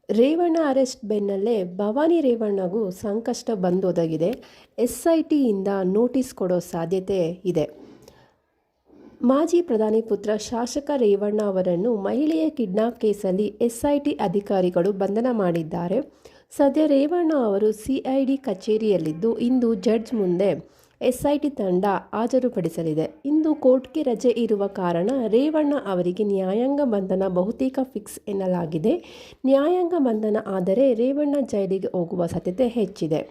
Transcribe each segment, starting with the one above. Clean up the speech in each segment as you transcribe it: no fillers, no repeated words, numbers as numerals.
Revanna arrest ಬೆನ್ನಲ್ಲೇ ಭವಾನಿ ರೇವಣ್ಣಗೂ ಸಂಕಷ್ಟ ಬಂದೊದಗಿದೆ. SITಯಿಂದ notice ಕೊಡೋ ಸಾಧ್ಯತೆ ಇದೆ. ಮಾಜಿ ಪ್ರಧಾನಿ ಪುತ್ರ ಶಾಸಕ ರೇವಣ್ಣ ಅವರನ್ನು ಮಹಿಳೆಯ ಕಿಡ್ನಾಪ್ ಕೇಸಲ್ಲಿ SIT ಅಧಿಕಾರಿಗಳು ಬಂಧನ ಮಾಡಿದ್ದಾರೆ. ಸದ್ಯ ರೇವಣ್ಣ ಅವರು CID ಕಚೇರಿಯಲ್ಲಿದ್ದು ಇಂದು ಜಡ್ಜ್ ಮುಂದೆ SIT ತಂಡ ಹಾಜರುಪಡಿಸಲಿದೆ. ಇಂದು ಕೋರ್ಟ್ಗೆ ರಜೆ ಇರುವ ಕಾರಣ ರೇವಣ್ಣ ಅವರಿಗೆ ನ್ಯಾಯಾಂಗ ಬಂಧನ ಬಹುತೇಕ ಫಿಕ್ಸ್ ಎನ್ನಲಾಗಿದೆ. ನ್ಯಾಯಾಂಗ ಬಂಧನ ಆದರೆ ರೇವಣ್ಣ ಜೈಲಿಗೆ ಹೋಗುವ ಸಾಧ್ಯತೆ ಹೆಚ್ಚಿದೆ.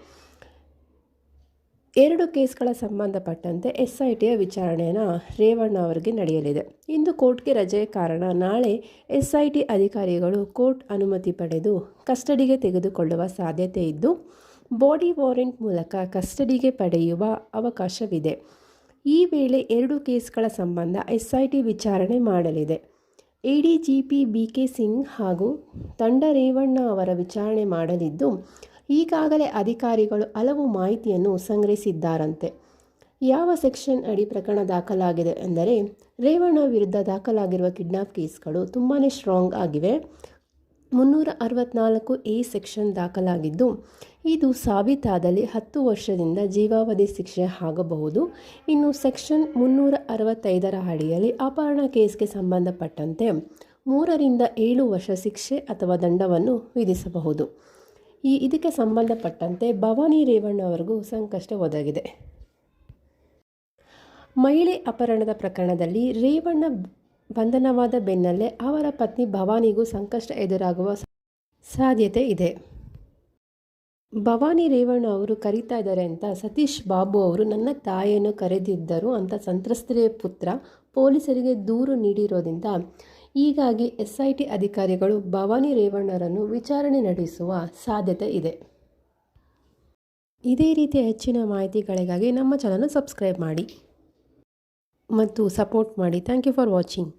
2 ಕೇಸ್ಗಳ ಸಂಬಂಧಪಟ್ಟಂತೆ SITಯ ವಿಚಾರಣೆಯನ್ನು ರೇವಣ್ಣ ಅವರಿಗೆ ನಡೆಯಲಿದೆ. ಇಂದು ಕೋರ್ಟ್ಗೆ ರಜೆ ಕಾರಣ ನಾಳೆ SIT ಅಧಿಕಾರಿಗಳು ಕೋರ್ಟ್ ಅನುಮತಿ ಪಡೆದು ಕಸ್ಟಡಿಗೆ ತೆಗೆದುಕೊಳ್ಳುವ ಸಾಧ್ಯತೆ ಇದ್ದು ಬಾಡಿ ವಾರೆಂಟ್ ಮೂಲಕ ಕಸ್ಟಡಿಗೆ ಪಡೆಯುವ ಅವಕಾಶವಿದೆ. ಈ ವೇಳೆ 2 ಕೇಸ್ಗಳ ಸಂಬಂಧ SIT ವಿಚಾರಣೆ ಮಾಡಲಿದೆ. ADGP BK ಸಿಂಗ್ ಹಾಗೂ ತಂಡ ರೇವಣ್ಣ ಅವರ ವಿಚಾರಣೆ ಮಾಡಲಿದ್ದು ಈಗಾಗಲೇ ಅಧಿಕಾರಿಗಳು ಹಲವು ಮಾಹಿತಿಯನ್ನು ಸಂಗ್ರಹಿಸಿದ್ದಾರಂತೆ. ಯಾವ ಸೆಕ್ಷನ್ ಅಡಿ ಪ್ರಕರಣ ದಾಖಲಾಗಿದೆ ಎಂದರೆ ರೇವಣ್ಣ ವಿರುದ್ಧ ದಾಖಲಾಗಿರುವ ಕಿಡ್ನಾಪ್ ಕೇಸ್ಗಳು ತುಂಬಾ ಸ್ಟ್ರಾಂಗ್ ಆಗಿವೆ. 364A ಸೆಕ್ಷನ್ ದಾಖಲಾಗಿದ್ದು ಇದು ಸಾಬೀತಾದಲ್ಲಿ 10 ವರ್ಷದಿಂದ ಜೀವಾವಧಿ ಶಿಕ್ಷೆ ಆಗಬಹುದು. ಇನ್ನು ಸೆಕ್ಷನ್ 365ರ ಅಡಿಯಲ್ಲಿ ಅಪಹರಣ ಕೇಸ್ಗೆ ಸಂಬಂಧಪಟ್ಟಂತೆ 3 ರಿಂದ 7 ವರ್ಷ ಶಿಕ್ಷೆ ಅಥವಾ ದಂಡವನ್ನು ವಿಧಿಸಬಹುದು. ಇದಕ್ಕೆ ಸಂಬಂಧಪಟ್ಟಂತೆ ಭವಾನಿ ರೇವಣ್ಣ ಅವರಿಗೂ ಸಂಕಷ್ಟ ಒದಗಿದೆ. ಮಹಿಳೆ ಅಪಹರಣದ ಪ್ರಕರಣದಲ್ಲಿ ರೇವಣ್ಣ ಬಂಧನವಾದ ಬೆನ್ನಲ್ಲೇ ಅವರ ಪತ್ನಿ ಭವಾನಿಗೂ ಸಂಕಷ್ಟ ಎದುರಾಗುವ ಸಾಧ್ಯತೆ ಇದೆ. ಭವಾನಿ ರೇವಣ್ಣ ಅವರು ಕರೀತಾ ಇದ್ದಾರೆ ಅಂತ ಸತೀಶ್ ಬಾಬು ಅವರು ನನ್ನ ತಾಯಿಯನ್ನು ಕರೆದಿದ್ದರು ಅಂತ ಸಂತ್ರಸ್ತೆಯ ಪುತ್ರ ಪೊಲೀಸರಿಗೆ ದೂರು ನೀಡಿರೋದ್ರಿಂದ ಹೀಗಾಗಿ SIT ಅಧಿಕಾರಿಗಳು ಭವಾನಿ ರೇವಣ್ಣರನ್ನು ವಿಚಾರಣೆ ನಡೆಸುವ ಸಾಧ್ಯತೆ ಇದೆ. ಇದೇ ರೀತಿಯ ಹೆಚ್ಚಿನ ಮಾಹಿತಿಗಳಿಗಾಗಿ ನಮ್ಮ ಚಾನಲ್ ಸಬ್ಸ್ಕ್ರೈಬ್ ಮಾಡಿ ಮತ್ತು ಸಪೋರ್ಟ್ ಮಾಡಿ. Thank you for watching.